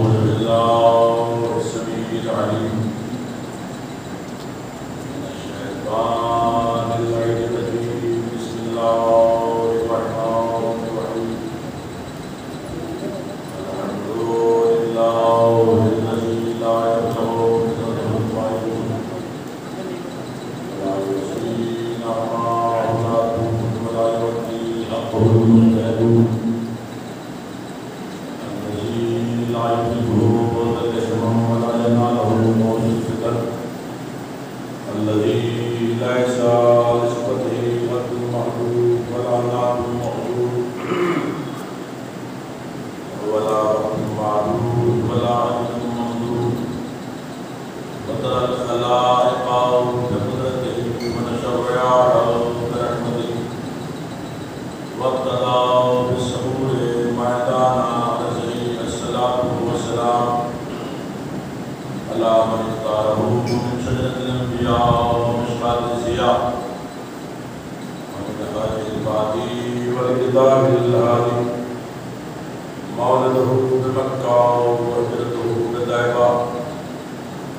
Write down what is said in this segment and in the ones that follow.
أعوذ بالله السميع العليم من الشيطان اللعين الرجيم. بسم الله الرحمن الرحيم. الحمد لله الذي لا يضر مثله القائلون ولا يحصي نعمه ولا يؤتي حقه المجتهدون لا يدركه ذل شمم ولا يناله موج الفتن الذي ليس لصفته قد محدود ولا نعت محدود ولا رب معدود ولا عدد ممدود وترى الخلائق بقدرته ونشرعه برحمته وابتلاه بالصبور ميدانا والسلام على من اختاره من شجرة الأنبياء ومشقات الزياء ومن هذه البادي والكتاب الهادي مولده بمكة وهجرته بطيبة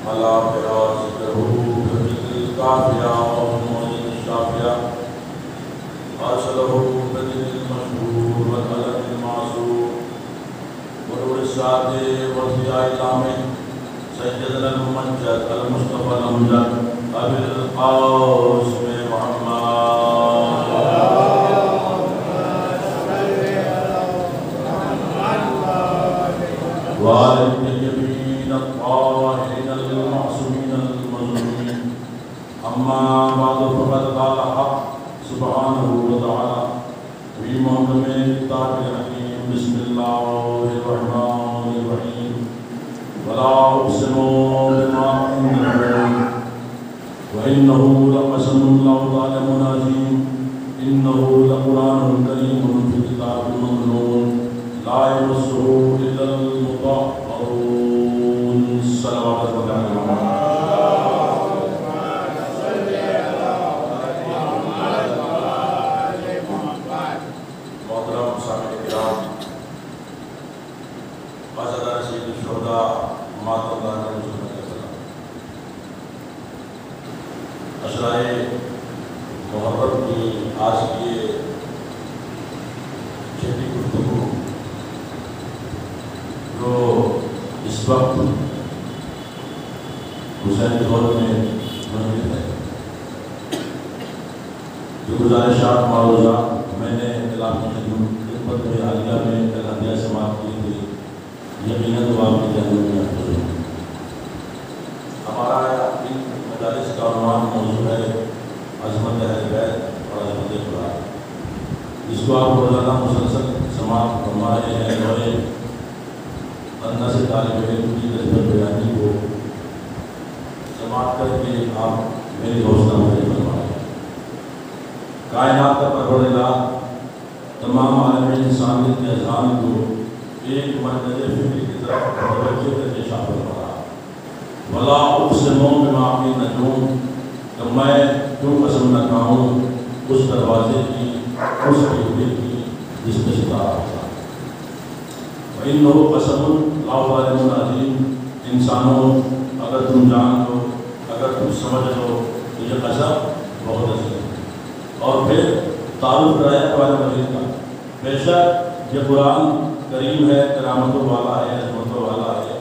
على ذكره بمثل الكافية والمعجزة الشافية أرسله بالدين المشهور والقلم المعصوم ونور السعادة والضياء العامة سيدنا الممجد المصطفى الأمجد أبي القاسم محمد وآل الطيبين الطاهرين المعصومين المظلومين. أما بعد فقد قال الحق سبحانه وتعالى في محكم كتاب الحكيم. بسم الله الرحمن الرحيم. ولا أقسم بما النجوم وإنه لقسم لو تعلمون عظيم إنه لقرآن كريم في كتاب مكنون لا يمسه إلا المطهرون. صلوات الله اشرائے محرم کی آج کی چھٹی گفتگو جو اس وقت حسین دور میں منعقد ہے، جو گزارشات معروضہ میں نے علاقے خدمت میں حالیہ میں کلندیہ سماعت کی تھی، یقیناً آپ کی ذہنوں میں محفوظ ہے۔ ہمارا ان مجالس کا عنوان موضوع ہے عظمت اہل بیت اور عظمت قرآن، جس کو آپ روزانہ مسلسل سماعت فرما رہے ہیں اور اندر سے طالب علم کی نسبت بیانی کو سماعت کر کے آپ میری حوصلہ افزائی فرما رہے ہیں۔ کائنات کا پروردگار تمام عالم انسانیت کے اذہان کو ایک مرکز فکر کی طرف متوجہ کر کے شامل فرما رہا۔ ولا اقسم بما النجوم، کہ میں کیوں قسم نہ کھاؤں اس دروازے کی، اس کھڑکی کی جس میں ستارہ ہوتا ہے۔ وإنه قسم لا تعلمون عظیم، انسانوں اگر تم جان لو، اگر تم سمجھ لو تو یہ قسم بہت عظیم ہے۔ اور پھر تعارف کرایا قرآن مجید کا، بے شک یہ قرآن کریم ہے، کرامتوں والا ہے، عظمتوں والا ہے،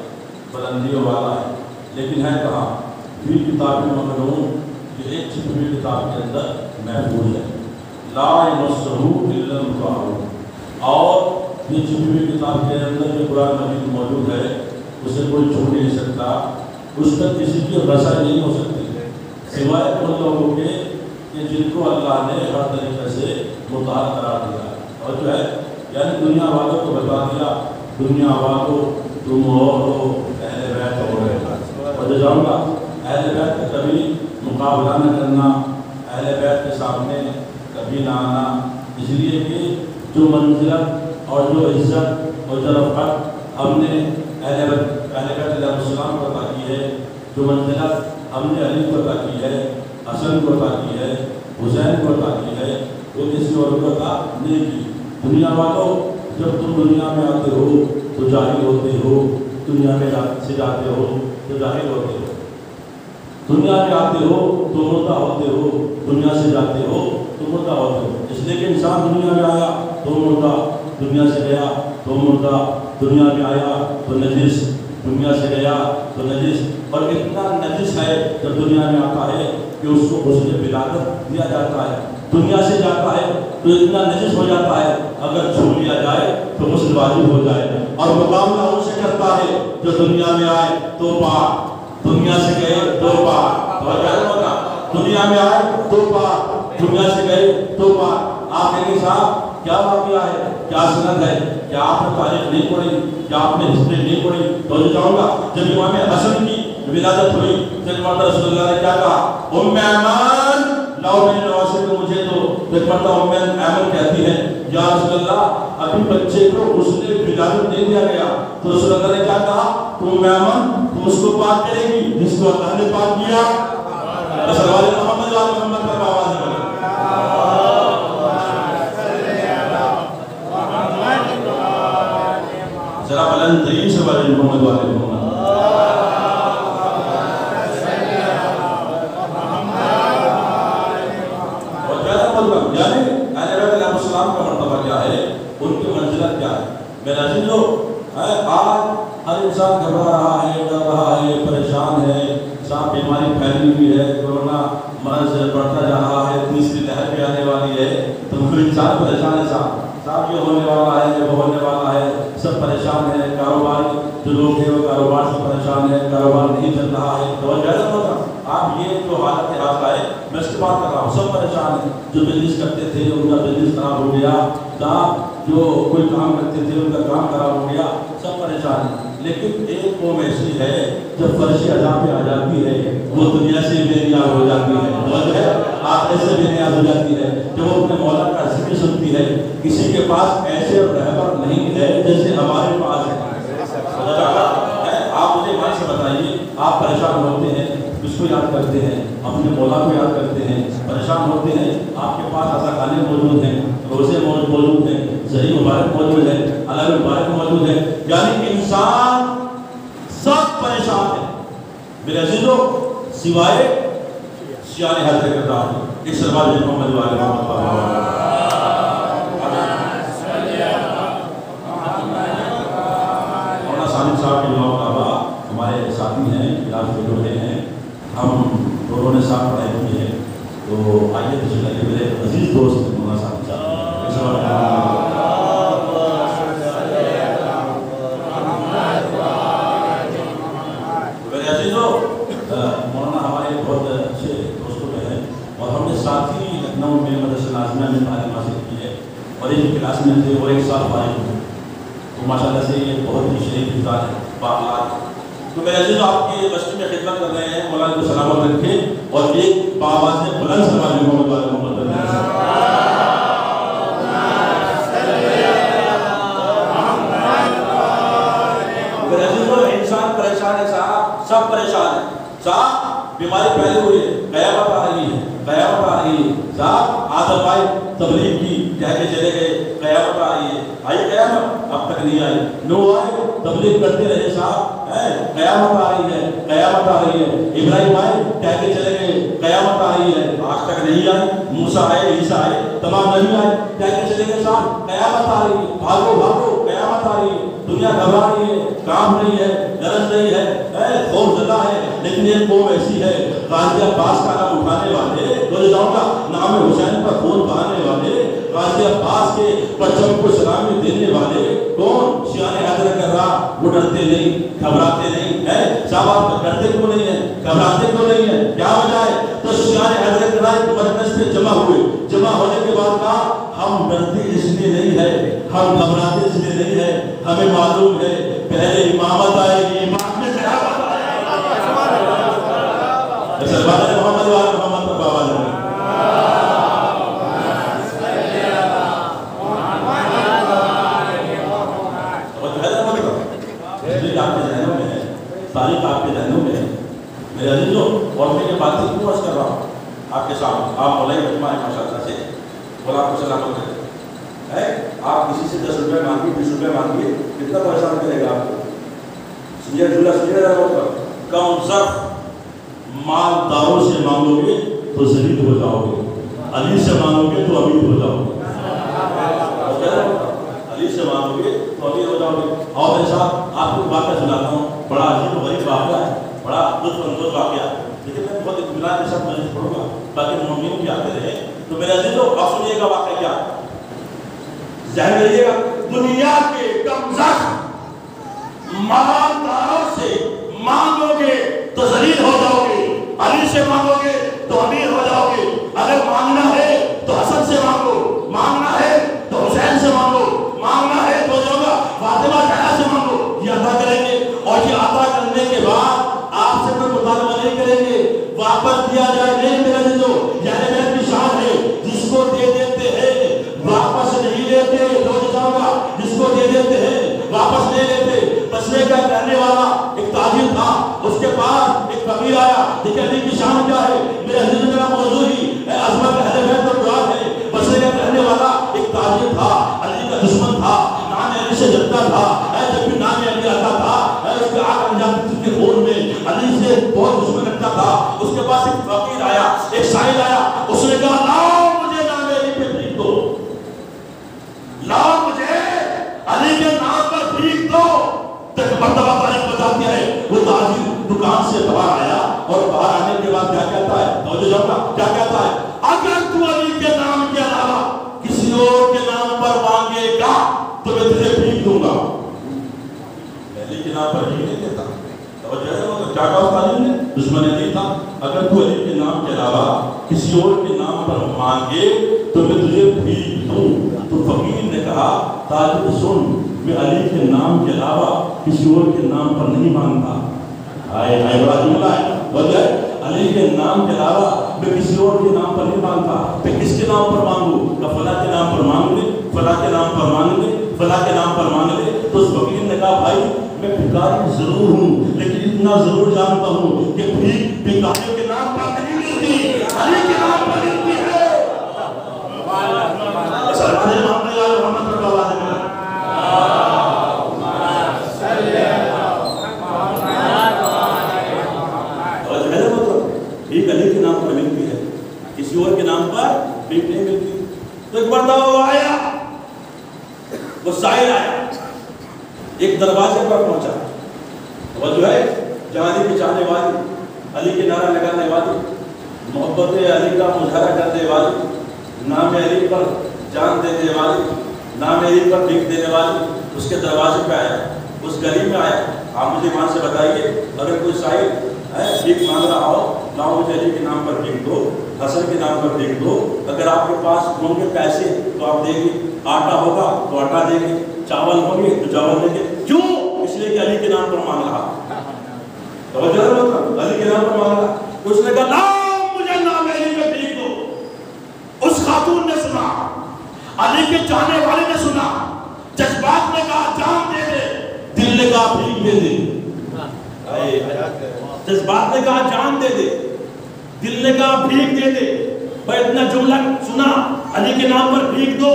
بلندیوں والا ہے، لیکن ہے کہاں؟ فی کتاب مکنون، یہ ایک چھپی ہوئی کتاب کے اندر محفوظ ہے۔ لا یمسہ الا المطہرون، اور یہ چھپی ہوئی کتاب کے اندر جو قرآن مجید موجود ہے اسے کوئی چھو نہیں سکتا، اس پر کسی کی رسائی نہیں ہو سکتی سوائے ان لوگوں کے کہ جن کو اللہ نے ہر طریقے سے مطہر قرار دیا، اور جو ہے یعنی دنیا والوں کو بتا دیا، دنیا والوں تم اور ہو، اہل بیت ہو رہے ہیں۔ اور جو جاؤں گا اہل بیت کا کبھی مقابلہ نہ کرنا، اہل بیت کے سامنے کبھی نہ آنا، اس لیے کہ جو منزلت اور جو عزت اور جو رفعت ہم نے اہل بیت علیہ السلام کو عطا کی ہے، جو منزلت ہم نے علی کو عطا کی ہے، حسن کو عطا کی ہے، حسین کو عطا کی ہے، وہ کسی اور کو عطا نہیں کی۔ دنیا والوں جب تم دنیا میں آتے ہو تو جاہل ہوتے ہو، دنیا میں سے جاتے ہو تو ظاہر ہوتے ہو، دنیا میں آتے ہو تو مردہ ہوتے ہو، دنیا سے جاتے ہو تو مردہ ہوتے ہو۔ اس لیے کہ انسان دنیا میں آیا تو مردہ، دنیا سے گیا تو مردہ، دنیا میں آیا تو نجس، دنیا سے گیا تو نجس، اور اتنا نجس ہے جب دنیا میں آتا ہے کہ اس کو غسل ولادت دیا جاتا ہے، دنیا سے جاتا ہے تو اتنا نجس ہو جاتا ہے اگر چھو لیا جائے تو غسل واجب ہو جائے، اور مقابلہ ان سے کرتا ہے جو دنیا میں آئے تو پاک، دنیا سے گئے تو پاک، دنیا میں آئے تو پاک، دنیا سے گئے تو پاک۔ آپ کے صاحب کیا واقعہ ہے، کیا سند ہے، کیا آپ نے تاریخ نہیں پڑھی، کیا آپ نے ہسٹری نہیں پڑھی؟ تو جاؤں گا جب امام حسن کی ولادت ہوئی تو رسول اللہ نے کیا کہا، ام ایمان لاؤ میرے نواسے کو مجھے دو۔ ایک مرتبہ ام ایمان کہتی ہے یا رسول اللہ ابھی بچے کو غسل ولادت دے دیا گیا، تو رسول اللہ نے کیا کہا، ام ایمان تم اس کو پاک کرے گی جس کو اللہ نے پاک کیا۔ صلی اللہ علیہ محمد کا آواز ہے، ذرا بلند ترین سے بڑے محمد والے محمد۔ اور کیا مطلب یعنی اہل بیت علیہ السلام کا مرتبہ کیا ہے، ان کی منزلت کیا ہے؟ میرے عزیزو، آج ہر انسان گھبرا رہا ہے، ڈر رہا ہے، پریشان ہے، ساتھ بیماری پھیلی ہوئی ہے، کورونا مرض بڑھتا جا رہا ہے، تیسری لہر بھی آنے والی ہے، تو انسان پریشان ہے، صاحب یہ ہونے والا ہے، وہ ہونے والا ہے، سب پریشان ہیں، کاروبار جو لوگ ہیں وہ کاروبار سے پریشان ہیں، کاروبار نہیں چل رہا ہے، تو جائزہ ہوگا آپ یہ جو حالت حاصل ہے میں اس کی بات کر رہا ہوں، سب پریشان ہیں، جو بزنس کرتے تھے ان کا بزنس خراب ہو گیا، جو کوئی کام کرتے تھے ان کا کام خراب ہو گیا، سب پریشان ہیں، لیکن ایک قوم ایسی ہے جب فرش عذاب پہ آ جاتی ہے وہ دنیا سے بے نیاز ہو جاتی ہے، آخرت سے بے نیاز ہو جاتی ہے، جب وہ اپنے مولا کا ذکر سنتی ہے۔ کسی کے پاس ایسے رہبر نہیں ہے جیسے ہمارے پاس ہے۔ آپ مجھے ایمان سے بتائیے، آپ پریشان ہوتے ہیں کس کو یاد کرتے ہیں؟ اپنے مولا کو یاد کرتے ہیں، پریشان ہوتے ہیں آپ کے پاس عزا خانے موجود ہیں، روزے موجود ہیں، صحیح مبارک موجود ہے، الگ مبارک موجود ہے، یعنی انسان سب پریشان ہے میرے عزیزو، سوائے شیعہ حضرت کردار ہے۔ اس سلوات محمد والے محمد صاحب کے نام کا ہمارے ساتھی ہیں، کلاس میں جو ہیں، ہم دونوں نے ساتھ پڑھائی کی ہے، تو آئیے تشریف لائیے، میرے عزیز دوست مولانا صاحب میرے عزیزوں، مولانا ہمارے بہت اچھے دوستوں میں ہیں، اور ہم نے ساتھ ہی لکھنؤ میں مدرسہ ناظمیہ میں تعلیم حاصل کی ہے، اور ایک کلاس میں تھے وہ ایک سال فارغ ہوئے، تو ماشاء اللہ سے یہ بہت ہی شریف انسان ہے، باخلاق۔ تو میرے عزیز آپ کی مسجد میں خدمت کر رہے ہیں، مولانا کو سلامت رکھیں، اور ایک باواز بلند سلام محمد والے محمد میرے عزیزوں، انسان پریشان ہے صاحب، سب پریشان ہے صاحب، بیماری پھیلی ہوئی ہے، قیامت آ رہی ہے، قیامت آ رہی ہے صاحب، عادت آئی تبلیغ کی، کہہ کے چلے گئے قیامت آ رہی ہے، آئی قیامت؟ اب تک نہیں آئی، نو آئے تبلیغ کرتے رہے صاحب، قیامت آ رہی ہے، قیامت آ رہی ہے، ابراہیم آئے کہہ کے چلے گئے قیامت آ رہی ہے، آج تک نہیں آئی، موسیٰ آئے، عیسیٰ آئے، تمام نبی آئے کہہ کے چلے گئے صاحب قیامت آ رہی ہے، بھاگو بھاگو قیامت آ رہی ہے، دنیا گھبرا رہی ہے، کام نہیں ہے، درد نہیں ہے، خوف زدہ ہے، لیکن ایک قوم ایسی ہے غازی عباس کا نام اٹھانے والے، بولے جاؤں گا نام حسین پر خون بہانے والے، غازی عباس کے پرچم کو سلامی دینے والے کون؟ شیعہ حضرت کررا، وہ ڈرتے نہیں، گھبراتے نہیں ہے صاحب، آپ ڈرتے کیوں نہیں ہیں، گھبراتے کیوں نہیں ہیں، کیا وجہ ہے؟ تو شیعہ حضرت کررا ایک مرکز پہ جمع ہوئے، جمع ہونے کے بعد کہا ہم ڈرتے اس لیے نہیں ہے، ہم گھبراتے اس لیے نہیں ہے، ہمیں معلوم ہے پہلے امامت آئے گی، امام میں صحابت آئے گی، سلوات محمد والے محمد پر بابا لگے۔ تاریخ آپ کے ذہنوں میں ہے میرے عزیزوں، اور میں یہ باتیں کیوں عرض کر رہا ہوں آپ کے سامنے؟ آپ مولائی مجمع ہے ماشاء اللہ سے، اور آپ کو سلامت ہے، آپ کسی سے 10 روپے مانگیے، 20 روپے مانگیے، کتنا پریشان کرے گا آپ کو؟ سمجھے جملہ سمجھے رہا ہوگا. کم ضرف مالداروں سے مانگو گے تو ذلیل ہو جاؤ گے, علی سے مانگو گے تو امیر ہو جاؤ گے. علی سے مانگو گے تو امیر ہو جاؤ گے. اور میرے ساتھ آپ کو واقعہ سناتا ہوں, بڑا عجیب و غریب واقعہ ہے, بڑا لطف اندوز واقعہ ہے, لیکن میں بہت اطمینان کے ساتھ مجلس پڑھوں گا باقی مومنین بھی آتے رہے. تو میرے عزیزو آپ سنیے گا واقعہ کیا, ذہن میں رہیے گا. دنیا کے کمزور مالداروں سے مانگو گے تو ذلیل ہو جاؤ گے, علی سے مانگو گے تو امیر ہو جاؤ گے. اگر مانگنا ہے تو حسن سے مانگو, مانگنا ہے تو حسین سے مانگو, مانگنا ہے تو جو گا فاطمہ زہرا سے مانگو. یہ عطا کریں گے, اور یہ عطا کرنے کے بعد آپ سے کوئی مطالبہ نہیں کریں گے, واپس دیا جائے نہیں. میرا جو یعنی میں کی شان ہے, جس کو دے دیتے ہیں واپس نہیں لیتے. جو جاؤ گا جس کو دے دیتے ہیں واپس نہیں لیتے. بسرے کا کہنے والا ایک تاجر تھا, اس کے پاس ایک فقیر آیا. دیکھیں علی کی شان کیا ہے. میرے عزیز میرا موضوع ہی عظمت اہل بیت اور دعا ہے. بسرے کا کہنے والا ایک تاجر تھا, علی کا دشمن تھا, نام علی سے جلتا تھا. جب بھی نام علی آتا تھا اس کے آگ انجام کے خون میں علی سے بہت دشمن رکھتا تھا. اس کے پاس ایک فقیر آیا, ایک سائل آیا, اس نے کہا لاؤ مجھے نام علی پہ بھیک دو, لاؤ مجھے علی کے نام پر بھیک دو. تک مرتبہ تاریخ بتاتی ہے وہ تاجر دکان سے باہر آیا, اور باہر آنے کے بعد کیا کہتا ہے, توجہ جاؤ گا کیا کہتا ہے, اگر تو علی کے نام کے علاوہ کسی اور کے نام پر مانگے گا تو میں تجھے بھیک دوں گا. علی کے نام پر بھیک نہیں دیتا. توجہ ہے کیا کہا تاجر نے, دشمن علی تھا, اگر تو علی کے نام کے علاوہ کسی اور کے نام پر مانگے تو میں تجھے بھیک دوں. تو فقیر نے کہا تاجر سن, میں علی کے نام کے علاوہ کسی اور کے نام پر نہیں مانگتا. آئے آئے بڑا جملہ ہے. وجہ علی کے نام کے علاوہ میں کسی اور کے نام پر نہیں مانگتا. میں کس کے نام پر مانگوں, کہ فلاں کے نام پر مانگ لے, فلاں کے نام پر مانگ لے, فلاں کے نام پر مانگ لے. تو اس فقیر نے کہا بھائی میں بھکاری ضرور ہوں, لیکن اتنا ضرور جانتا ہوں کہ بھیک بھکاریوں کے نام پر نہیں ملتی, علی کے نام پر ملتی ہے. ایک علی کے نام پر ملتی ہے, کسی اور کے نام پر بھیک نہیں ملتی. تو ایک مرتبہ وہ آیا, وہ سائل آیا, ایک دروازے پر پہنچا, وہ جو ہے جہاں علی کی چاہنے والی, علی کے نعرہ لگانے والی, محبت علی کا مظاہرہ کرنے والی, نام علی پر جان دینے والی, نام علی پر بھیک دینے والی, اس کے دروازے پہ آیا, اس گلی میں آیا. آپ مجھے وہاں سے بتائیے اگر کوئی سائل بھیک مانگ رہا ہو, لاؤ مجھے علی کے نام پر بھیک دو, حسن کے نام پر بھیک دو. اگر آپ کے پاس ہوں گے پیسے تو آپ دیں گے, آٹا ہوگا تو آٹا دیں گے, چاول ہوں گے تو چاول دیں گے. کیوں؟ اس لیے کہ علی کے نام پر مانگ رہا. توجہ ہے, علی کے نام پر مانگ رہا. اس نے کہا لاؤ مجھے نام علی پہ بھیک دو. اس خاتون نے سنا, علی کے چاہنے والے نے سنا, جذبات نے کہا جان دے دے, دل نے کہا بھیک دے دے. جذبات نے کہا جان دے دے, دل نے کہا بھیک دے دے. بھائی اتنا جملہ سنا, علی کے نام پر بھیک دو.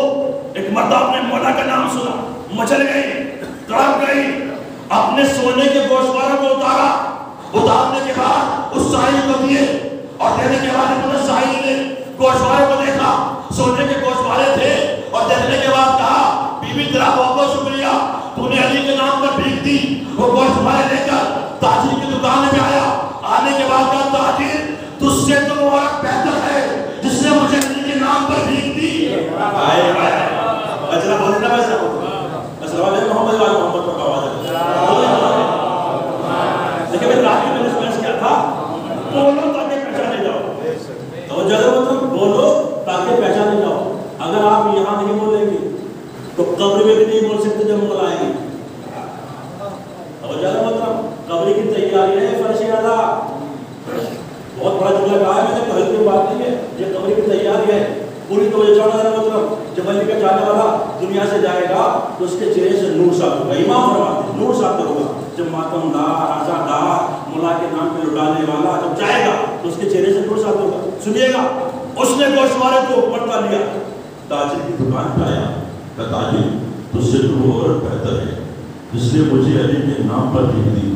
ایک مرد اپنے مولا کا نام سنا, مچل گئی, تڑپ گئی, اپنے سونے کے گوشواروں کو اتارا. اتارنے کے بعد اس سائل کو دیے, اور دینے کے بعد سائل نے گوشوارے کو دیکھا, سونے کے گوشوارے تھے, اور دیکھنے کے بعد کہا بی بی تیرا بہت بہت شکریہ, تو نے علی کے نام پر بھیک دی. وہ گوشوارے لے کر تاجر کی دکان میں آیا. آنے کے بعد کہا تاجر تجھ سے تو وہ بہتر ہے جس نے مجھے علی کے نام پر بھیک دی. آئے آئے اجرا بولنا بس السلام علیکم محمد وعلیکم محمد پر آواز ہے. لیکن میں رات کی میں نے کیا تھا, بولو تاکہ پہچانے جاؤ. تو جب مطلب بولو تاکہ پہچانے جاؤ. اگر آپ یہاں نہیں بولیں گے تو قبر میں بھی نہیں بول سکتے جب مولا آئیں گے. مطلب قبر کی تیاری ہے فرش اعلیٰ. بہت بڑا جملہ کہا ہے میں نے, تو ہلکی بات نہیں ہے, یہ قبر کی تیاری ہے. پوری توجہ چاہنا ہے. مطلب جب علی کا جانے والا دنیا سے جائے گا تو اس کے چہرے سے نور صادر ہوگا. امام فرماتے ہیں نور صادر ہوگا. جب ماتم دار, آزاد دار, مولا کے نام پہ لٹانے والا جب جائے گا تو اس کے چہرے سے نور صادر ہوگا. سنیے گا, اس نے گوشوارے کو پڑتا لیا, تاجر کی دکان پہ آیا. تاجر تجھ سے تو اور بہتر ہے جس نے مجھے علی کے نام پر بھیک دی.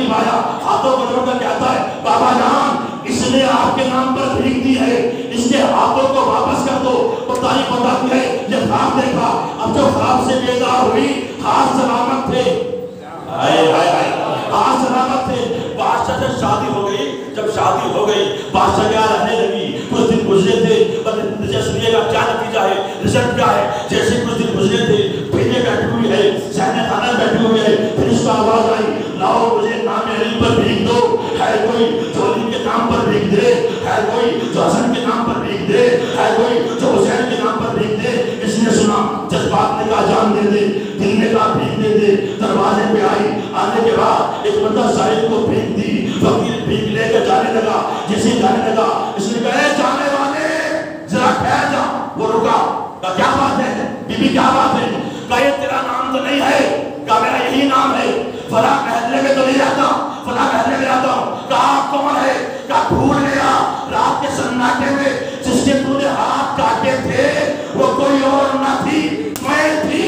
قریب آیا, ہاتھوں کو جوڑ کر کہتا ہے بابا جان اس نے آپ کے نام پر بھیک دی ہے, اس کے ہاتھوں کو واپس کر دو. وہ تاریخ بتاتی ہے یہ خواب دیکھا, اب جو خواب سے بیدار ہوئی ہاتھ سلامت تھے, ہاتھ سلامت تھے. بادشاہ سے شادی ہو گئی, جب شادی ہو گئی بادشاہ کیا رہنے لگی, کچھ دن گزرے تھے, سنیے گا کیا نتیجہ ہے, رزلٹ کیا ہے. جیسے کچھ دن گزرے تھے, بھیڑیں بیٹھی ہوئی ہے, سہنے خانہ بیٹھی ہوئی ہے, پھر اس کو آواز آئی لاؤ مجھے نام علی پر بھیک دو. ہے کوئی جو علی کے نام پر بھیک دے, ہے کوئی جو حسن کے نام پر بھیک دے, ہے کوئی جو حسین کے نام پر بھیک دے. اس نے سنا, جذبات نے کہا جان دے دے, دل نے کہا بھیک دے دے. دروازے پہ آئی, آنے کے بعد ایک بندہ صاحب کو بھیک دی, فقیر بھیک لے کے جانے لگا. جیسے جانے لگا اس نے کہا جانے والے ذرا ٹھہر جا. وہ رکا, کہا کیا بات ہے بی بی, کیا بات ہے؟ کہا یہ تیرا نام تو نہیں ہے. کہا میرا یہی نام ہے, فلاں محلے میں تو نہیں رہتا, فلاں محلے میں رہتا ہوں. کہا آپ کون ہے؟ کہا بھول گیا رات کے سناٹے میں جس کے تو نے ہاتھ کاٹے تھے وہ کوئی اور نہ تھی, میں تھی.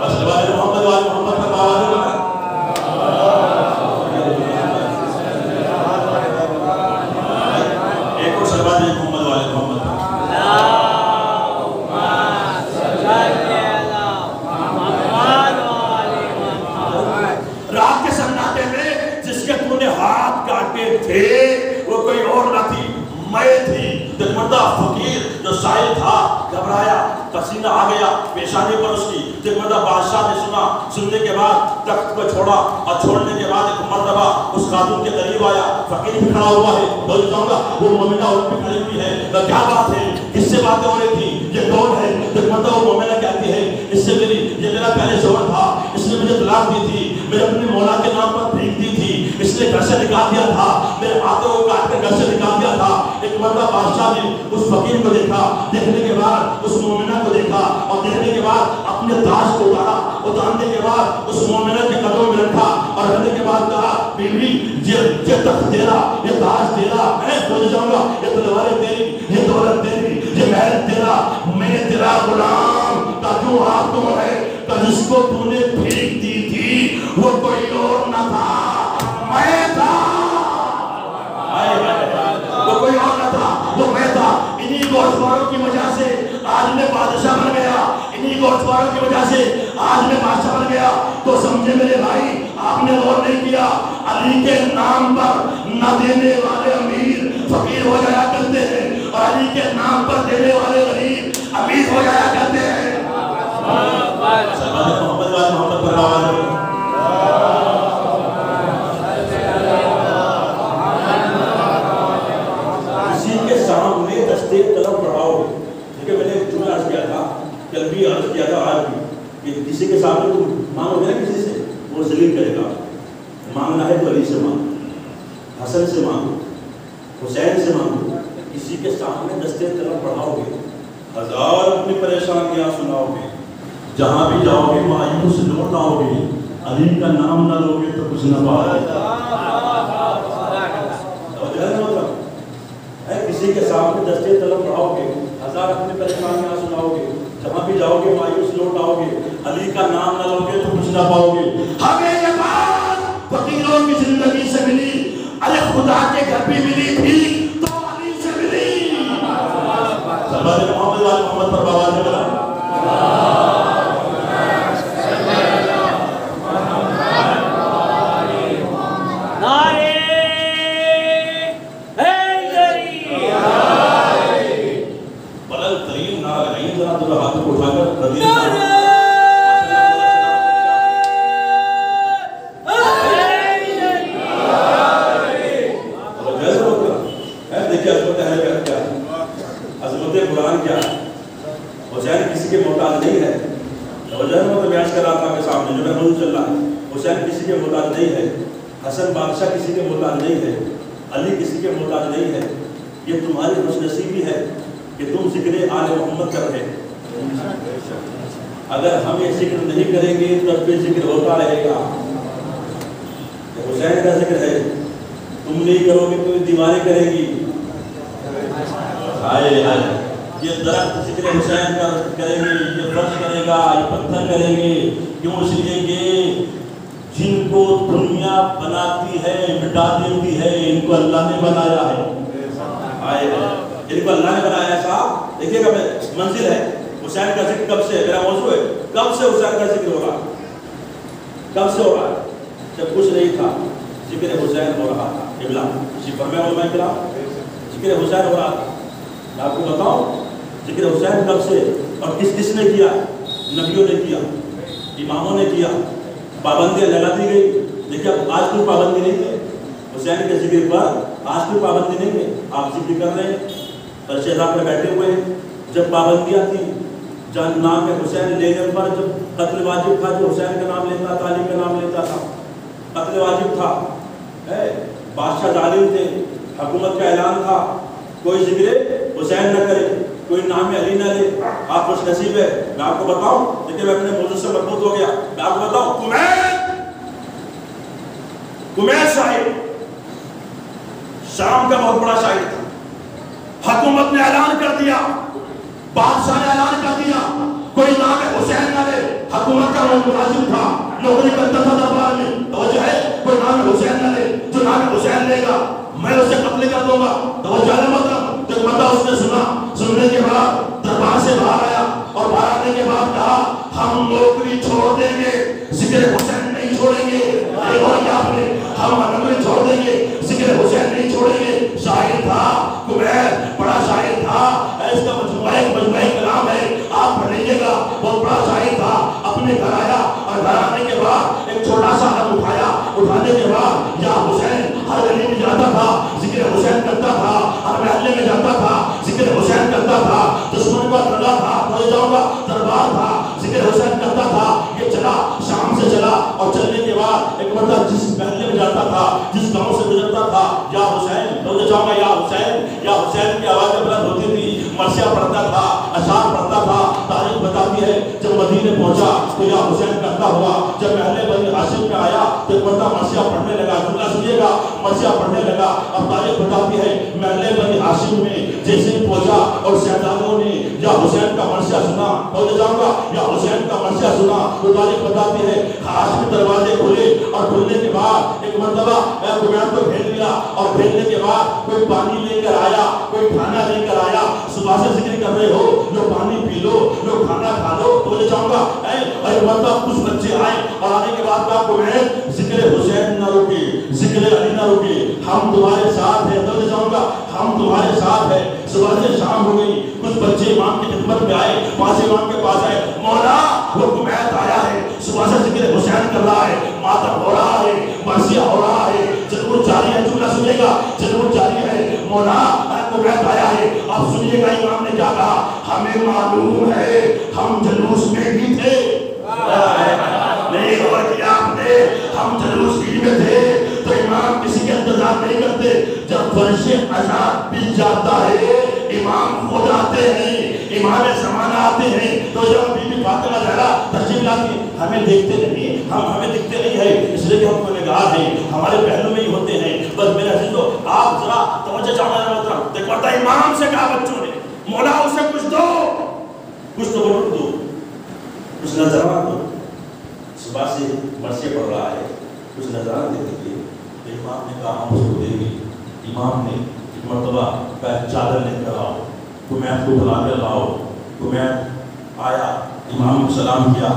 بس محمد والے محمد کا باوجود ایک اور سلوا دے محمد والے محمد کا. رات کے سناٹے میں جس کے تو نے ہاتھ کاٹے تھے وہ کوئی اور نہ تھی, میں تھی. جگمردہ فقیر جو سائل تھا گھبرایا, پسینہ آ گیا پیشانی پر اس کی. جگمردہ بادشاہ نے سنا, سننے کے بعد تخت کو چھوڑا, اور چھوڑنے کے بعد ایک مرتبہ اس خاتون کے قریب آیا. فقیر بھی کھڑا ہوا ہے, بول جاؤں گا وہ مومنہ ان پہ کھڑی ہوئی ہے. کیا بات ہے, کس سے باتیں ہو رہی تھی, یہ کون ہے؟ جگمردہ وہ مومنہ کہتی ہے اس سے یہ میرا پہلے شوہر تھا, اس نے مجھے طلاق دی تھی, میں اپنے مولا کے نام پر بھیک دی تھی, اس نے گھر سے نکال دیا تھا, میرے ہاتھوں کو کاٹ کر گھر سے نکال دیا تھا. ایک مرتبہ بادشاہ نے اس فقیر کو دیکھا, دیکھنے کے بعد اس مومنہ کو دیکھا, اور دیکھنے کے بعد اپنے تاج کو اتارا, اتارنے کے بعد اس مومنہ کے قدموں میں رکھا, اور رکھنے کے بعد کہا بیوی یہ تخت تیرا, یہ تاج تیرا, میں بول جاؤں گا یہ تلواریں تیری, یہ دولت تیری, یہ محل تیرا, میں تیرا غلام. کا جو آپ کون ہے؟ کہ جس کو تو نے بھیک دی تھی وہ کوئی اور نہ تھا, میں تھا. وہ کوئی اور نہ تھا, وہ میں تھا. انہی گوشواروں کی وجہ سے آج میں بادشاہ بن گیا, انہی گوشواروں کی وجہ سے آج میں بادشاہ بن گیا. تو سمجھے میرے بھائی, آپ نے غور نہیں کیا, علی کے نام پر نہ دینے والے امیر فقیر ہو جایا کرتے ہیں, اور علی کے نام پر دینے والے غریب امیر ہو جایا کرتے ہیں. محمد والے محمد پر آواز ہے. کسی کے سامنے دستے طلب بڑھاؤ. دیکھیں میں نے جمعہ عرض کیا تھا, کل بھی عرض کیا تھا, آج بھی, کہ کسی کے سامنے تم مانگو گے نا کسی سے, وہ ذلیل کرے گا. مانگنا ہے تو علی سے مانگو, حسن سے مانگو, حسین سے مانگو. کسی کے سامنے دستے طلب بڑھاؤ گے, ہزار اپنی پریشانیاں سناؤ گے, جہاں بھی جاؤ گے مایوس لوٹ آؤ گے, علی کا نام نہ لو گے تو کچھ نہ پاؤ گے. کسی کے سامنے دستے طلب بڑھاؤ گے, ہزار اپنی پریشانیاں سناؤ گے, جہاں بھی جاؤ گے مایوس لوٹ آؤ گے, علی کا نام نہ لو گے تو کچھ نہ پاؤ گے. ہمیں یہ بات فقیروں کی زندگی سے ملی, ارے خدا کے گھر بھی ملی تھی تو علی سے ملی. محمد والے محمد پر آواز ہے بلا. حسن بادشاہ کسی کے محتاج نہیں ہے, علی کسی کے محتاج نہیں ہے. یہ تمہاری خوش نصیبی ہے کہ تم ذکر آل محمد کر رہے. اگر ہم یہ ذکر نہیں کریں گے تب بھی ذکر ہوتا رہے گا. حسین کا ذکر ہے, تم نہیں کرو گے تو دیواریں کریں گی. یہ درخت ذکر حسین کا کریں گے, یہ فرش کرے گا, یہ پتھر کریں گے. کیوں؟ اس لیے کہ جن کو دنیا بناتی ہے مٹا دیتی ہے ان کو اللہ نے بنایا ہے. ان کو اللہ نے بنایا ہے. صاحب دیکھیے گا منزل ہے. حسین کا ذکر کب سے میرا موضوع ہے, کب سے حسین کا ذکر ہو رہا ہے, کب سے ہو رہا ہے؟ جب کچھ نہیں تھا ذکر حسین ہو رہا تھا. قبلہ اسی فرمایا علماء کرام ذکر حسین ہو رہا تھا. میں آپ کو بتاؤں ذکر حسین کب سے اور کس کس نے کیا؟ نبیوں نے کیا, اماموں نے کیا, پابندیاں لگا دی گئی. دیکھیے اب آج کوئی پابندی نہیں ہے حسین کے ذکر پر, آج کوئی پابندی نہیں ہے. آپ ذکر کر رہے ہیں, فرشتے صاحب پر بیٹھے ہوئے ہیں. جب پابندیاں تھیں جان نام حسین لینے پر, جب قتل واجب تھا جو حسین کا نام لیتا تھا, علی کا نام لیتا تھا, قتل واجب تھا, بادشاہ ظالم تھے, حکومت کا اعلان تھا, کوئی ذکر حسین نہ کرے, کوئی نام علی نہ لے. آپ خوش نصیب ہے. میں آپ کو بتاؤں دیکھیں میں اپنے موضوع سے مربوط ہو گیا. میں آپ کو بتاؤں کمید شاعر شام کا بہت بڑا شاعر تھا. حکومت نے اعلان کر دیا, بادشاہ نے اعلان کر دیا کوئی نام حسین نہ لے. حکومت کا وہ ملازم تھا, نوکری کرتا تھا دربار میں. توجہ ہے, کوئی نام حسین نہ لے. جو نام حسین لے گا میں اسے قتل کر دوں گا. توجہ ہے مطلب تو مطلب اس نے سنا. سننے کے بعد دربار سے باہر آیا اور باہر آنے کے بعد کہا ہم نوکری چھوڑ دیں گے, ذکر حسین نہیں چھوڑیں گے. ہم نوکری چھوڑ دیں گے, ذکر حسین نہیں چھوڑیں گے. شاعر تھا کمید, بڑا شاعر تھا. اس کا مجموعہ کلام ہے, آپ پڑھ لیجیے گا. بہت بڑا شاعر تھا. اپنے گھر آیا اور گھر آنے کے بعد ایک چھوٹا سا علم اٹھایا. اٹھانے کے بعد یا حسین ہر گلی میں جاتا تھا, ذکر حسین کرتا تھا. ہر محلے میں جاتا تھا, ذکر حسین کرتا تھا. دشمن کا لگا تھا, جاؤں گا دربار تھا, ذکر حسین کرتا تھا. یہ چلا, شام سے چلا اور چلنے کے بعد ایک مرتبہ جس محلے میں جاتا تھا, جس گاؤں سے گزرتا تھا, یا حسین تو جاؤں گا, یا حسین, یا حسین کی آواز بلند ہوتی تھی. مرثیہ پڑھتا تھا, اشعار پڑھتا تھا. تاریخ بتاتی ہے جب مدینے پہنچا تو یا حسین کرتا ہوا. جب محلے بنی ہاشم میں آیا تو ایک مرتبہ مرثیہ پڑھنے لگا. جملہ سنیے گا, مرثیہ پڑھنے لگا. اب تاریخ بتاتی ہے محلے بنی ہاشم میں جیسے پہنچا اور شہزادوں نے یا حسین کا مرثیہ سنا, تو جاؤں گا یا حسین کا مرثیہ سنا, تو تاریخ بتاتی ہے ہاشم کے دروازے کھلے اور کھلنے کے بعد ایک مرتبہ کمید کو بھیج دیا. اور بھیجنے کے بعد کوئی پانی لے کر آیا, کوئی کھانا لے کر آیا. صبح سے ذکر کر رہے ہو, لو پانی پی لو, لو کھانا کھا لو, تو لے جاؤں گا. اور مطلب کچھ بچے آئے اور آنے کے بعد کہا کمید ذکر حسین نہ رکے, ذکر علی نہ رکے, ہم تمہارے ساتھ ہیں. تو لے جاؤں گا, ہم تمہارے ساتھ ہیں. صبح سے شام ہو گئی, کچھ بچے امام کی خدمت میں آئے, وہاں سے امام کے پاس آئے. مولا وہ کمید آیا ہے, صبح سے ذکر حسین کر رہا ہے, ماتم ہو رہا ہے, مرثیہ ہو رہا ہے, ضرور جاری ہے. جملہ سنیے گا, ضرور جاری ہے. مولا کمید آیا ہے. اب سنیے گا امام نے کیا کہا, ہمیں معلوم ہے ہم جلوس میں بھی تھے. نہیں غور کیا آپ نے, ہم جلوس ہی میں تھے. تو امام کسی کے انتظار نہیں کرتے. جب فرش عذاب بھی جاتا ہے امام خود آتے ہیں, امام زمانہ آتے ہیں. تو جب بی بی فاطمہ زہرا تشریف لاتی ہیں, ہمیں دیکھتے نہیں, ہمیں دکھتے نہیں ہے, اس لیے کہ ہم کو نگاہ ہیں, ہمارے پہلو میں ہی ہوتے ہیں. بس میرے عزیزو آپ ذرا توجہ چاہیے. دیکھو امام سے کہا بچوں نے, مولا اسے کچھ دو, کچھ تو بولو دو, کچھ نظرانہ دو. صبح سے مرثیہ پڑھ رہا ہے, کچھ نظرانہ دے دیجیے. تو امام نے کہا ہم اس کو دیں گے. امام نے ایک مرتبہ چادر لے کر آؤ, کمید کو بلا کر لاؤ. کمید آیا, امام کو سلام کیا,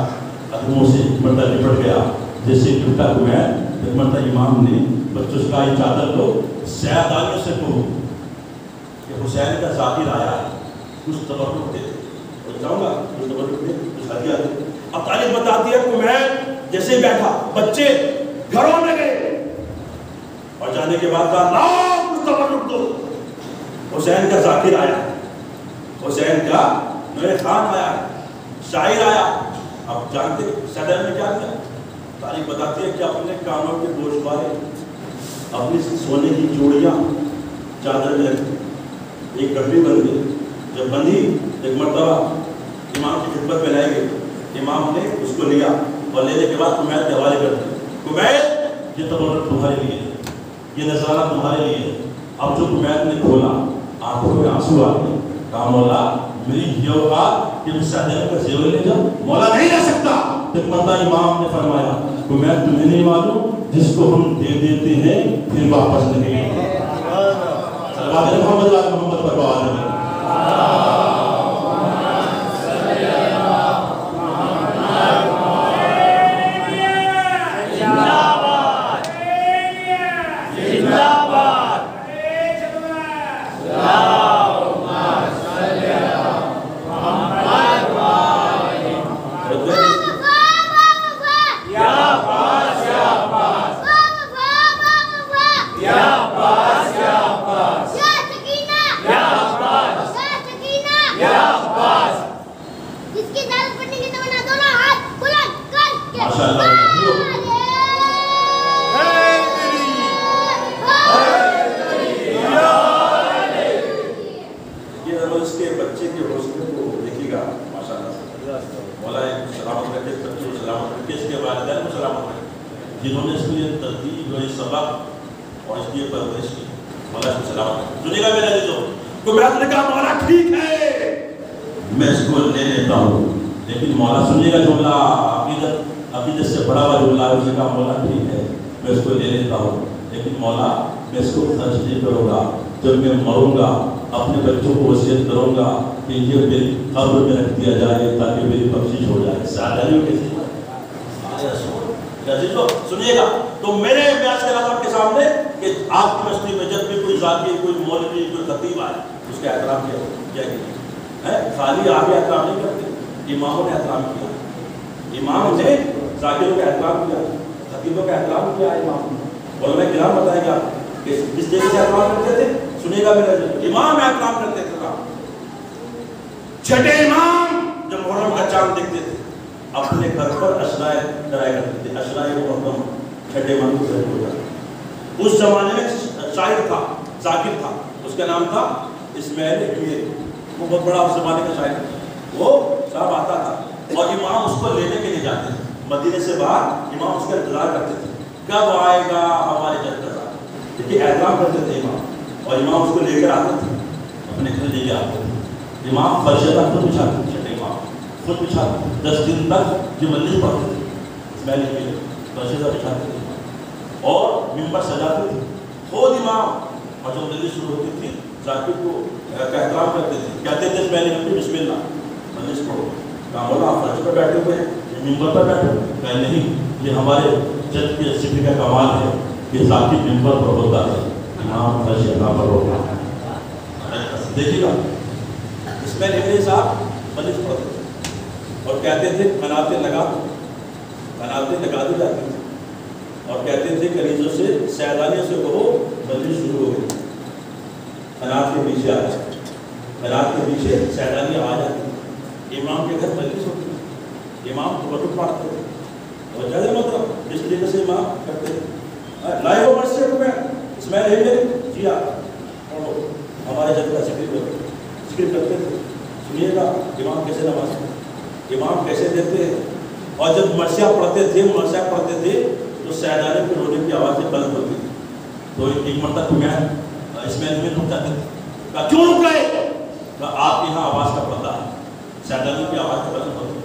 قدموں سے ایک مرتبہ لپٹ گیا. جیسے لپٹا کمید, ایک مرتبہ امام نے بچوں سے کہا چادر لو, سید آنے سے کہو کہ حسین کا ذاکر آیا ہے, کچھ تبرک دے دے. اور جاؤں گا کچھ تبرک دے, کچھ ہدیہ دے. اب تاریخ بتاتی ہے کمید جیسے بیٹھا, بچے گھروں میں گئے اور جانے کے بعد کہا لاؤ کچھ تبرک دو. حسین کا ذاکر آیا, حسین کا نور خان آیا, شاعر آیا. اب جانتے صدر نے کیا کیا, تاریخ بتاتی ہے کہ اپنے کانوں کے گوشت مارے, اپنی سونے کی چوڑیاں چادر میں رکھی, ایک گھڑی بن گئی. جب بندھی ایک مرتبہ امام کی خدمت میں لائی گئی. امام نے اس کو لیا اور لینے کے بعد کمید کے حوالے کر دیا. کمید یہ تبرک تمہارے لیے, یہ نظارہ تمہارے لیے. اب جو کمید نے کھولا, آنکھوں میں آنسو آ گئے. کہا مولا میری یہ اوقات کہ میں صدر کا زیور لے جاؤں, مولا نہیں لے سکتا. ایک مرتبہ امام نے فرمایا تو میں تمہیں نہیں معلوم جس کو ہم دے دیتے ہیں پھر واپس نہیں محمد پر بات ہے جنہوں نے اس کو یہ ترتیب اور یہ سبق اور اس کی یہ پرورش کی مولا اس کو سلامت سنیے گا میرا عزیزو تو میں نے کہا مولا ٹھیک ہے میں اس کو لے لیتا ہوں لیکن مولا سنیے گا جملہ عقیدت سے بڑا ہوا جملہ ہے اس نے کہا مولا ٹھیک ہے میں اس کو لے لیتا ہوں لیکن مولا میں اس کو خرچ نہیں کروں گا جب میں مروں گا اپنے بچوں کو وصیت کروں گا کہ یہ میری قبر میں رکھ دیا جائے تاکہ میری بخشش ہو جائے سادہ کیسی سنیے گا تو میرے بیاس کے علاوہ کے سامنے کہ آپ کی مسجد میں جب بھی کوئی ذاتی کوئی مولوی کوئی خطیب آئے اس کا احترام کیا خالی آگے احترام نہیں کرتے اماموں نے احترام کیا امام نے ذاکروں کا احترام کیا خطیبوں کا احترام کیا امام نے علماء کرام بتائیں گا کہ جس جگہ سے احترام کرتے تھے سنیے گا میرا امام احترام کرتے تھے چھٹے امام جب محرم کا چاند دیکھتے تھے اپنے گھر پر اشرائے ڈرایا کرتے تھے اشرائے محرم چھٹے امام کو ظاہر ہو جاتا اس زمانے میں شاعر تھا ذاکر تھا اس کا نام تھا اسماعیل اقبال وہ بہت بڑا اس زمانے کا شاعر تھا وہ صاحب آتا تھا اور امام اس کو لینے کے لیے جاتے تھے مدینے سے باہر امام اس کا انتظار کرتے تھے کب آئے گا ہمارے جج کا ساتھ کیونکہ احترام کرتے تھے امام اور امام اس کو لے کر آتے تھے اپنے گھر لے کے آتے تھے امام فرشہ تک خود بچھاتے تھے چھٹے امام خود بچھاتے 10 دن تک جو مجلس پڑھتے تھے اسماعیل اقبال فرشہ بچھاتے تھے اور ممبر سجاتے تھے خود امام اور جو مجلس شروع ہوتی تھی ذاکر کو کا احترام کرتے تھے کہتے تھے اسماعیل اقبال بسم اللہ مجلس پڑھو کہا مولا آپ فرش پر بیٹھے ہوئے ہیں ممبر پر بیٹھے ہوئے کہا نہیں یہ ہمارے جج کے ذکر کا کمال ہے کہ ذاکر ممبر پر ہوتا ہے امام فرش یہاں پر ہوتا ہے دیکھیے گا اسماعیل اقبال صاحب مجلس پڑھتے تھے اور کہتے تھے قناتیں لگا دی جاتی تھی اور کہتے تھے کنیزوں سے سیدانیوں سے کہو مجلس شروع ہو گئی قنات کے پیچھے آ جاتے قنات کے پیچھے سیدانیاں آ جاتی امام کے گھر مجلس ہوتی تھی امام تو بٹو پڑھتے تھے اور زیادہ مطلب جس طریقے سے امام کرتے تھے لائے ہو مسجد میں اسماعیل اقبال جی آپ ہمارے جب کا ذکر کرتے تھے سنیے گا امام کیسے نماز امام کیسے دیتے ہیں اور جب مرثیہ پڑھتے تھے تو سیدانیوں کے رونے کی آوازیں بلند ہوتی تھی تو ایک مرتبہ تو میں اسماعیل اقبال رک جاتے تھے کہا کیوں رک گئے کہا آپ یہاں آواز کا پردہ ہے سیدانیوں کی آواز کا بلند ہوتی ہے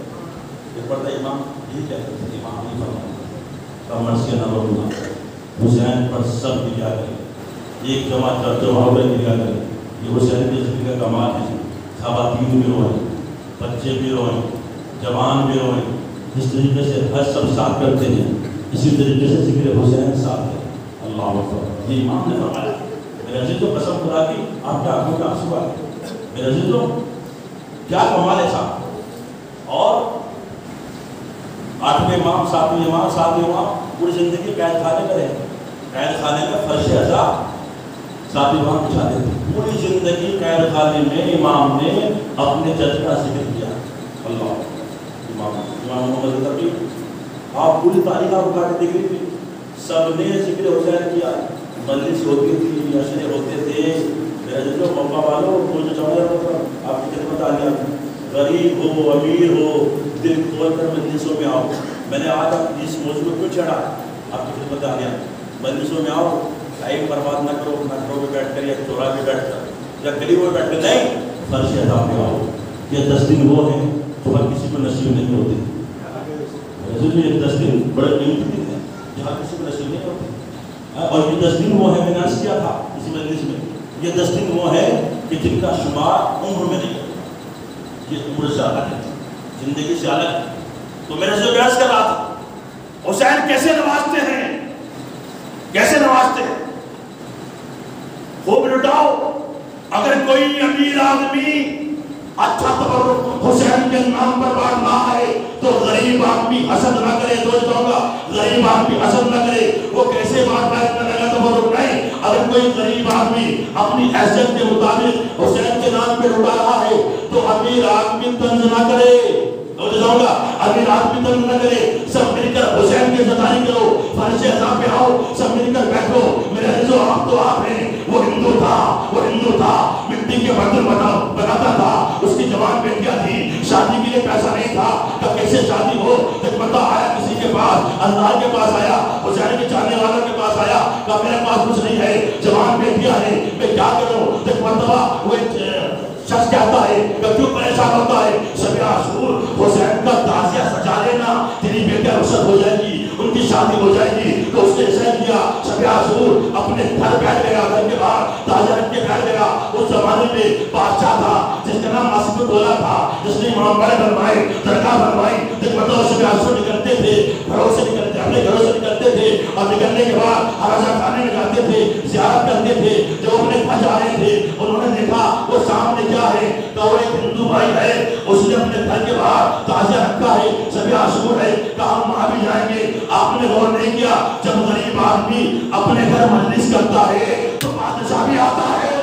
یہ پردہ امام یہی کہتے تھے امام نہیں فرماتے کہا مرثیہ نہ رونا حسین پر سب نگاہ کریں ایک جماعت جمع ہو کر نگاہ کریں یہ حسین کے ذکر کا کمال ہے خواتین بھی روئیں بچے بھی روئیں جوان بھی روئیں جس طریقے سے حج سب ساتھ کرتے ہیں اسی طریقے سے ذکر حسین ساتھ ہے اللہ اکبر یہ امام نے فرمایا میرے عزیزو قسم خدا کی آپ کے آنکھوں کا آنسو آئے میرے عزیزو کیا کمال ہے صاحب اور 8ویں امام 7ویں امام پوری زندگی قید خانے میں رہے قید خانے میں فرش عذاب 7ویں امام بچھاتے تھے پوری زندگی قید خانے میں امام نے اپنے جج کا ذکر کیا اللہ امام محمد تبی آپ پوری تاریخ آپ اٹھا کے دیکھ لیجیے سب نے ذکر حسین کیا مجلس ہوتی تھی اشرے ہوتے تھے میرے جو مکہ والوں کو جو چاہیے آپ کی خدمت آ گیا غریب ہو امیر ہو دل کھول کر مجلسوں میں آؤ میں نے آج آپ اس موضوع کو کیوں چڑھا آپ کی خدمت آ گیا مجلسوں میں آؤ ٹائم برباد نہ کرو اپنا گھروں میں بیٹھ کر یا چوراہے میں بیٹھ کر یا گلیوں میں بیٹھ کر نہیں فرش ادا میں آؤ یہ 10 دن وہ ہیں جو ہر کسی کو نصیب نہیں ہوتے رسول یہ 10 دن بڑے قیمتی دن ہیں جہاں کسی کو نصیب نہیں ہوتے، اور یہ 10 دن وہ ہے، میں نے عرض کیا تھا اسی مجلس میں، یہ 10 دن وہ ہے کہ جن کا شمار عمر میں نہیں ہوتا، یہ عمر سے الگ ہے، زندگی سے الگ ہے۔ تو میں نے بحث کر رہا تھا حسین کیسے نوازتے ہیں، کیسے نوازتے ہیں، خوب لٹاؤ۔ اگر کوئی امیر آدمی اچھا تبرک حسین کے نام پر بات نہ آئے تو غریب آدمی حسد نہ کرے، تو جاؤں گا غریب آدمی حسد نہ کرے، وہ کیسے بات کرنے لگا تبرک نہیں۔ اگر کوئی غریب آدمی اپنی حیثیت کے مطابق حسین کے نام پہ لٹا رہا ہے تو امیر آدمی طنز نہ کرے، تو جاؤں گا امیر آدمی طنز نہ کرے، سب مل کر حسین کی عزتداری کرو، فرش اعظام پہ آؤ، سب مل کر بیٹھو۔ میرے عزیزو آپ تو آپ ہیں، وہ ہندو تھا، وہ ہندو تھا، مٹی کے برتن بناتا تھا، اس کی جوان بیٹیاں تھی، شادی کے لیے پیسہ نہیں تھا، کہ کیسے شادی ہو۔ ایک بندہ آیا کسی کے پاس، اللہ کے پاس آیا، حسین کے چاہنے والوں کے پاس آیا، کہ میرے پاس کچھ نہیں ہے، جوان بیٹیاں ہیں، میں کیا کروں۔ ایک مرتبہ وہ شخص کہتا ہے کہ کیوں پریشان ہوتا ہے، شب عاشور حسین کا تعزیہ سجا لینا، تیری بیٹیاں رخصت ہو جائے گی، ان کی شادی ہو جائے گی۔ تو اس نے ایسا کیا، شب عاشور اپنے گھر بیٹھ گیا، گھر کے باہر تعزیہ رکھ کے بیٹھ گیا۔ اس زمانے میں بادشاہ تھا جس کا نام ماسک الدولہ تھا، جس نے امام بڑے بنوائے، درگاہ بنوائی۔ دیکھ بتاؤ شب عاشور نکلتے تھے، گھروں سے نکلتے، اپنے گھروں سے نکلتے تھے، اور نکلنے کے بعد رضا خانے میں جاتے تھے، زیارت کرتے تھے۔ جو اپنے گھر جا رہے تھے انہوں نے دیکھا وہ سامنے کیا ہے، کہ وہ ایک ہندو بھائی ہے، اس نے اپنے گھر کے باہر تعزیہ رکھا ہے، شب عاشور ہے، کہ ہم وہاں بھی جائیں گے۔ آپ نے غور نہیں کیا، جب غریب آدمی اپنے گھر مجلس کرتا ہے تو بادشاہ بھی آتا ہے،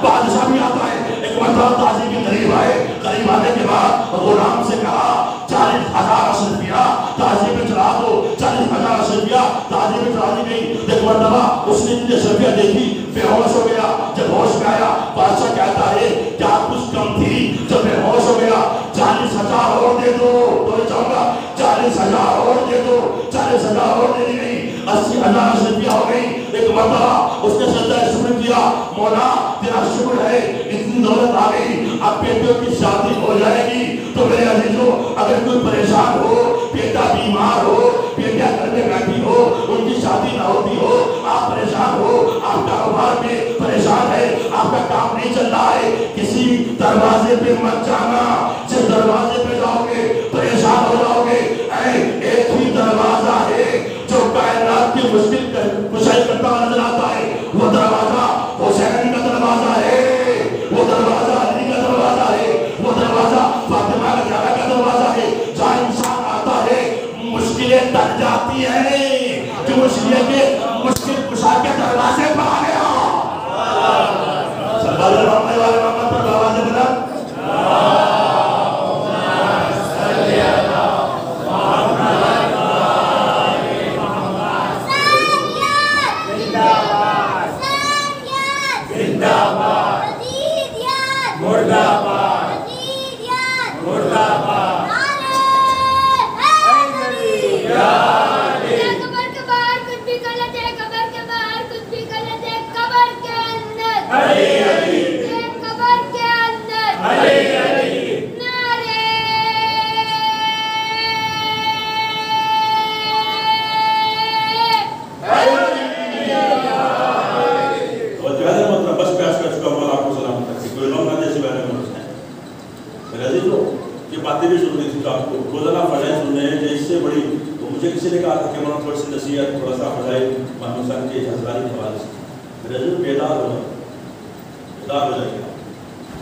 بادشاہ بھی آتا ہے۔ ایک مرتبہ تعزیے کے قریب آئے، قریب آنے کے بعد غلام سے کہا 40,000 روپیہ تعزیے پہ چڑھا دو، 40,000 روپیہ تعزیے پہ چڑھا دی گئی۔ ایک مرتبہ اس نے اتنی روپیہ دیکھی، بے ہوش ہو گیا۔ جب ہوش میں آیا بادشاہ کہتا ہے کیا کچھ کم تھی، جب بے ہوش ہو گیا 40,000 اور دے دو، تو چاہوں گا 40,000 اور دے دو، 40,000 اور دے دی گئی، 80,000 روپیہ ہو گئی۔ ایک مرتبہ اس نے سجدہ شکر کیا، مولا تیرا شکر ہے اتنی دولت آ گئی، اب بیٹوں کی شادی ہو جائے گی۔ تو میرے عزیزو اگر کوئی پریشان ہو، بیٹا بیمار ہو، بیٹا گھر میں بیٹھی ہو، ان کی شادی نہ ہوتی ہو، آپ پریشان ہو، آپ کاروبار میں پریشان ہے، آپ کا کام نہیں چل رہا ہے، کسی دروازے پہ مت جانا، جس دروازے پہ جاؤ گے پریشان ہو جاؤ گے۔ ایک ہی دروازہ ہے جو کائنات کی مشکل کشائی کرتا ہوا نظر آتا ہے، وہ دروازہ حسین کا دروازہ ہے، وہ دروازہ علی کا دروازہ ہے، وہ دروازہ فاطمہ کا زہرا کا دروازہ ہے۔ جہاں انسان آتا ہے مشکلیں ٹل جاتی ہیں، جو مشکل کشا کے دروازے پر آ گیا۔ سرکار محمد والے محمد پر آواز بلند۔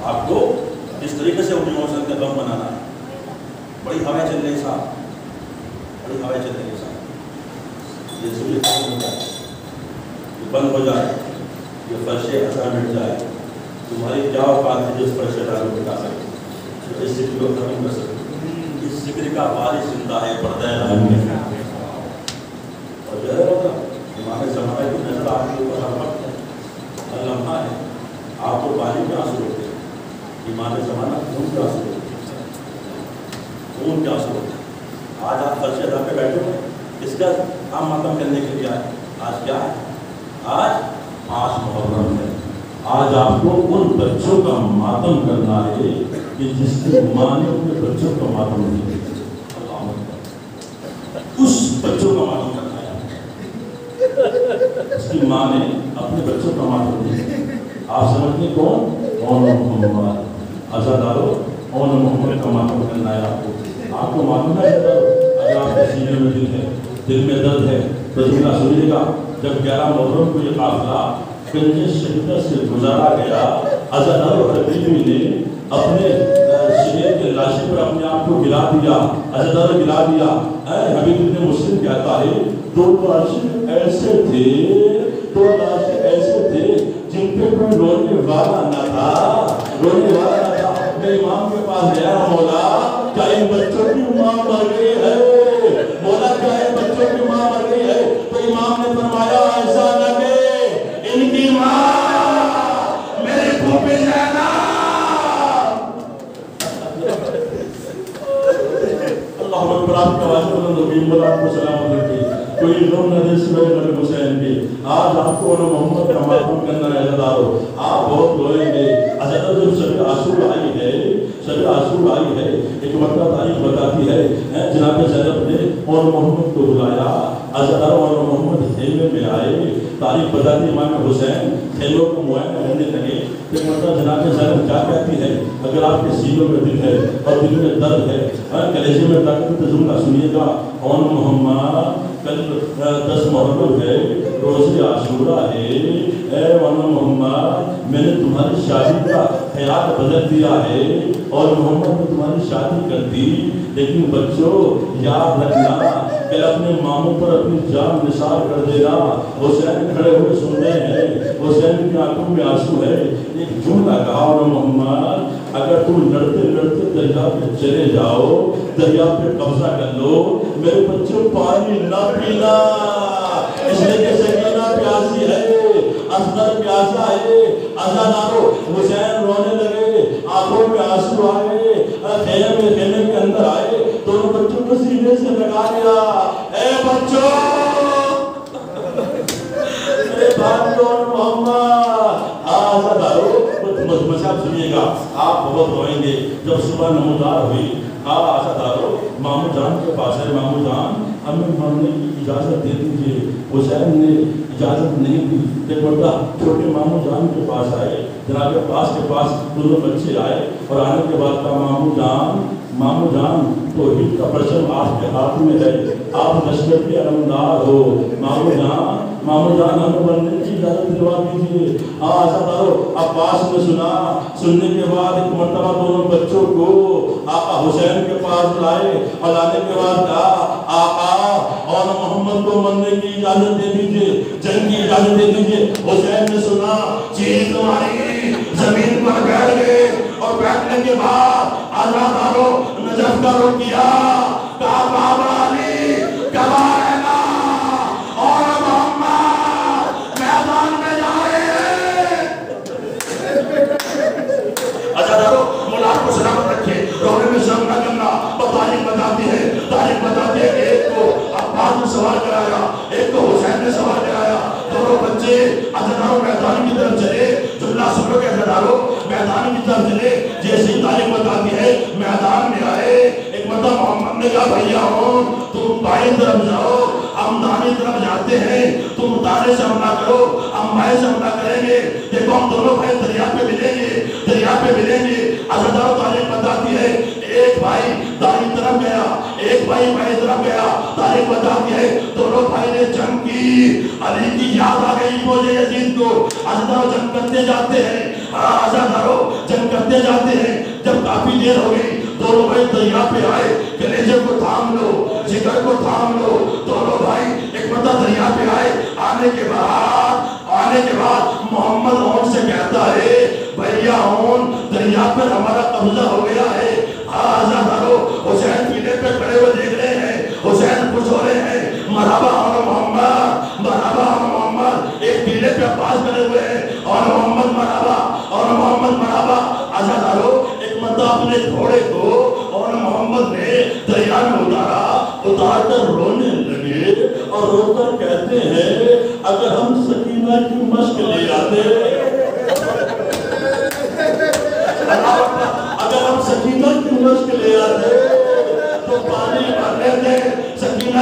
آپ کو اس طریقے سے اپنی موسم کا غم منانا ہے۔ بڑی ہوائیں چل رہی صاحب، بڑی ہوائیں چل رہی صاحب، یہ سبھی ختم ہو جائے، یہ بند ہو جائے، یہ فرش عطا مٹ جائے، تمہاری کیا اوقات ہے جو اس فرش عطا کو مٹا سکے، جو اس ذکر کو ختم کر سکے۔ اس ذکر کا وارث زندہ ہے پردہ غائب میں، اور جو ہے ہوگا امام زمانہ کی نظر آپ کے اوپر ہر وقت ہے، ہر لمحہ ہے۔ آپ کو پانی کے آنسو ہوتے ہیں، امام زمانہ خون کے آنسو ہوتے ہیں، خون کے آنسو ہوتے ہیں۔ آج آپ فرش عطا پہ بیٹھے ہوئے، اس کا ہم ماتم کرنے کے لیے آئے۔ آج کیا ہے؟ آج 5 محرم ہے۔ آج آپ کو ان بچوں کا ماتم کرنا ہے کہ جس کی ماں نے اپنے بچوں کا ماتم نہیں کیا۔ اللہ بچوں کا ماتم کرنا ہے۔ اس کی ماں نے اپنے بچوں کا ماتم کیا۔ آپ سمجھتے کون؟ اون محمد عزادارو، اون محمد کا ماتم کرنا ہے آپ کو۔ آپ کو معلوم ہے اگر آپ کے سینے میں دل ہے، دل میں درد ہے تو جملہ سنیے گا۔ جب 11 محرم کو یہ قافلہ گنج شدت سے گزارا گیا، عزادارو حبیبی نے اپنے شریر کے لاشے پر اپنے آپ کو گرا دیا، عزادارو گرا دیا۔ حبیب ابن مسلم کہتا ہے 2 لاشیں ایسے تھے، 2 لاشیں ایسے تھے جن پہ کوئی رونے والا نہ تھا، رونے والا نہ تھا۔ میں امام کے پاس گیا، مولا کیا ان بچوں کی ماں مر گئی ہے؟ مولا کیا ان بچوں کی ماں مر گئی ہے؟ تو امام نے فرمایا ایسا نہ کہ ان کی ماں میرے پھوپھی زینب۔ اللہ اکبر، آپ کا واجب نبی مولا کو سلام رکھے۔ کوئی لوگ نہ دے سوئے نبی حسین کے۔ آج آپ کو محمد کا ماتم کرنا ہے عزادارو، آپ بہت روئیں گے۔ عزادارو جب شب عاشور آئی ہے، شب عاشور آئی ہے، ایک مرتبہ تاریخ بتاتی ہے جناب زینب نے اور محمد کو بلایا۔ عزادارو اور محمد خیمے میں آئے، تاریخ بتاتی امام حسین خیموں کو معائنہ کرنے لگے۔ ایک مرتبہ جناب زینب کیا کہتی ہے؟ اگر آپ کے سینوں میں دل ہے اور دل میں درد ہے، کلیجے میں درد ہے تو جملہ سنیے گا، اور محمد کل 10 محرم ہے، روز عاشورہ ہے، اے مولانا محمد میں نے تمہاری شادی کا خیال بدل دیا ہے اور محمد نے تمہاری شادی کر دی، لیکن بچوں یاد رکھنا کہ اپنے ماموں پر اپنی جان نثار کر دینا۔ حسین کھڑے ہوئے سن رہے ہیں، حسین کی آنکھوں میں آنسو ہے۔ ایک جملہ کہا مولانا محمد اگر تم لڑتے لڑتے دریا پہ چلے جاؤ، دریا پہ قبضہ کر لو، میرے بچوں پانی نہ پینا، اس لیے کہ سکینہ پیاسی ہے، اصغر پیاسا ہے۔ عزادارو حسین رونے لگے، آنکھوں میں آنسو آئے، خیمے کے اندر آئے، دونوں بچوں کو سینے سے لگا دیا۔ اے بچوں، میرے بھائیوں محمد، عزادارو مذہب سنیے گا، آپ بہت روئیں گے۔ جب صبح نمودار ہوئی، عزادارو مامو جان کے پاس ہے، مامو جان ہمیں ماننے کی اجازت دے دیجئے۔ حسین نے اجازت نہیں دی، ایک مرتبہ چھوٹے مامو جان کے پاس آئے، جناب عباس کے پاس دونوں بچے آئے اور آنے کے بعد کہا مامو جان توحید کا پرچم آپ کے ہاتھ میں ہے، آپ لشکر کے علمدار ہو، مامو جان ہمیں بننے کی اجازت دلوا دیجیے۔ عزادارو عباس نے سننے کے بعد ایک مرتبہ دونوں بچوں کو آقا حسین کے پاس لائے اور لانے کے بعد کہا آقا اور محمد کو مرنے کی اجازت دے دیجیے، جنگ کی اجازت دے دیجیے۔ حسین نے سنا چیز تمہاری زمین پر بیٹھ گئے اور بیٹھنے کے بعد عزادارو نجف کا رخ کیا، کہا بابا علی کب آئے گا اور محمد میدان میں جائے۔ عزادارو مولا کو سلامت رکھے، رونے میں شرم نہ کرنا۔ تاریخ بتاتی ہے کہ ایک کو عباس نے سوال کرایا، ایک کو حسین نے سوال کرایا، دونوں بچے عزادارو میدان کی طرف چلے۔ جملہ سنو کہ عزادارو میدان کی طرف چلے، جیسے ہی تاریخ بتاتی ہے میدان میں آئے۔ ایک مرتبہ محمد نے کہا بھائیا ہوں تم بائیں طرف جاؤ، ہم دانے طرف جاتے ہیں، تم دانے سے حملہ کرو، ہم بائیں سے حملہ کریں گے۔ دیکھو ہم دونوں بھائی دریا پہ ملیں گے۔ عزادارو تاریخ بتاتی ہے ایک بھائی دائیں طرف گیا، ایک بھائی بائیں طرف گیا۔ تاریخ بتاتی ہے دونوں بھائی نے جنگ کی، علی کی یاد آ گئی موجے یزید کو۔ عزادارو جنگ کرتے جاتے ہیں، عزادارو جنگ کرتے جاتے ہیں۔ جب کافی دیر ہو گئی دونوں بھائی دریا پہ آئے، کلیجے کو تھام لو، جگر کو تھام لو۔ دونوں بھائی ایک مرتبہ دریا پہ آئے، آنے کے بعد محمد اون سے کہتا ہے بھیا اون دریا پر ہمارا قبضہ ہو گیا ہے۔ عزادارو حسین پینے پہ کھڑے ہوئے دیکھ رہے ہیں، حسین خوش ہو رہے ہیں، مرحبا اور محمد، ایک پینے پہ عباس کھڑے ہوئے ہیں اور محمد مرحبا۔ عزادارو ایک مرتبہ اپنے گھوڑے کو اور محمد نے دریا میں اتار کر رونے لگے اور رو کر کہتے ہیں اگر ہم سکینہ کی مشق لے آتے، اگر ہم سکینہ کی مشق لے آتے تو پانی بھر لیتے، سکینہ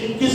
21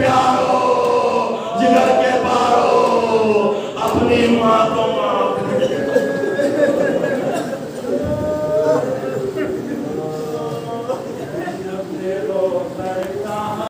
پیار